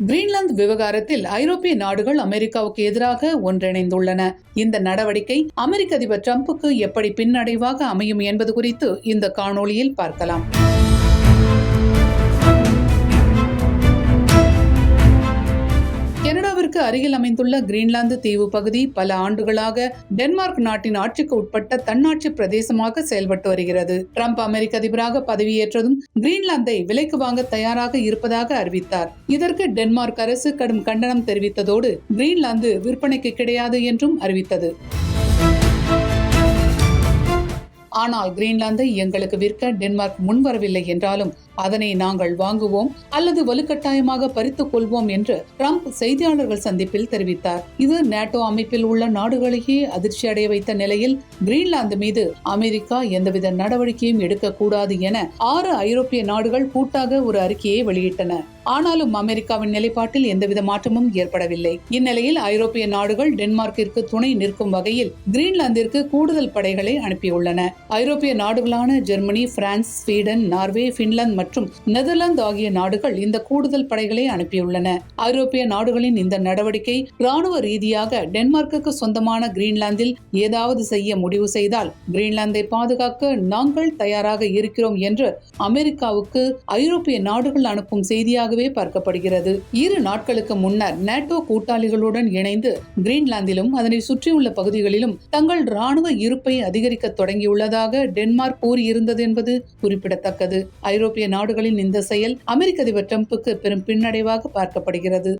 Greenland விவகாரத்தில் ஐரோப்பிய நாடுகள் அமெரிக்காவுக்கு எதிராக ஒன்றிணைந்துள்ளன. இந்த நடவடிக்கை அமெரிக்க அதிபர் டிரம்புக்கு எப்படி பின்னடைவாக அமையும் என்பது குறித்து இந்த காணொளியில் பார்க்கலாம். கனடாவிற்கு அருகில் அமைந்துள்ள கிரீன்லாந்து தீவு பகுதி பல ஆண்டுகளாக டென்மார்க் நாட்டின் ஆட்சிக்கு உட்பட்ட தன்னாட்சி பிரதேசமாக செயல்பட்டு வருகிறது. டிரம்ப் அமெரிக்க அதிபராக பதவியேற்றதும் கிரீன்லாந்தை விலைக்கு வாங்க தயாராக இருப்பதாக அறிவித்தார். இதற்கு டென்மார்க் அரசு கடும் கண்டனம் தெரிவித்ததோடு கிரீன்லாந்து விற்பனைக்கு கிடையாது என்றும் அறிவித்தது. ஆனால் கிரீன்லாந்தை எங்களுக்கு விற்க டென்மார்க் முன்வரவில்லை என்றாலும் அதனை நாங்கள் வாங்குவோம் அல்லது வலுக்கட்டாயமாக பறித்துக் கொள்வோம் என்று டிரம்ப் செய்தியாளர்கள் சந்திப்பில் தெரிவித்தார். இது நேட்டோ அமைப்பில் உள்ள நாடுகளையே அதிர்ச்சி அடைய வைத்த நிலையில் கிரீன்லாந்து மீது அமெரிக்கா எந்தவித நடவடிக்கையும் எடுக்கக்கூடாது என 6 ஐரோப்பிய நாடுகள் கூட்டாக ஒரு அறிக்கையை வெளியிட்டன. ஆனாலும் அமெரிக்காவின் நிலைப்பாட்டில் எந்தவித மாற்றமும் ஏற்படவில்லை. இந்நிலையில் ஐரோப்பிய நாடுகள் டென்மார்க்கிற்கு துணை நிற்கும் வகையில் கிரீன்லாந்திற்கு கூடுதல் படைகளை அனுப்பியுள்ளன. ஐரோப்பிய நாடுகளான Germany, France, Sweden, Norway, Finland மற்றும் நெதர்லாந்து ஆகிய நாடுகள் இந்த கூடுதல் படைகளை அனுப்பியுள்ளன. ஐரோப்பிய நாடுகளின் இந்த நடவடிக்கை ராணுவ ரீதியாக டென்மார்க்குக்கு சொந்தமான கிரீன்லாந்தில் ஏதாவது செய்ய முடிவு செய்தால் கிரீன்லாந்தை பாதுகாக்க நாங்கள் தயாராக இருக்கிறோம் என்று அமெரிக்காவுக்கு ஐரோப்பிய நாடுகள் அனுப்பும் செய்தியாகவே பார்க்கப்படுகிறது. 2 நாட்களுக்கு முன்னர் நேட்டோ கூட்டாளிகளுடன் இணைந்து கிரீன்லாந்திலும் அதனை சுற்றியுள்ள பகுதிகளிலும் தங்கள் ராணுவ இருப்பை அதிகரிக்க தொடங்கியுள்ளதாக டென்மார்க் கூறியிருந்தது என்பது குறிப்பிடத்தக்கது. ஐரோப்பிய நாடுகளின் இந்த செயல் அமெரிக்க அதிபர் டிரம்புக்கு பெரும் பின்னடைவாக பார்க்கப்படுகிறது.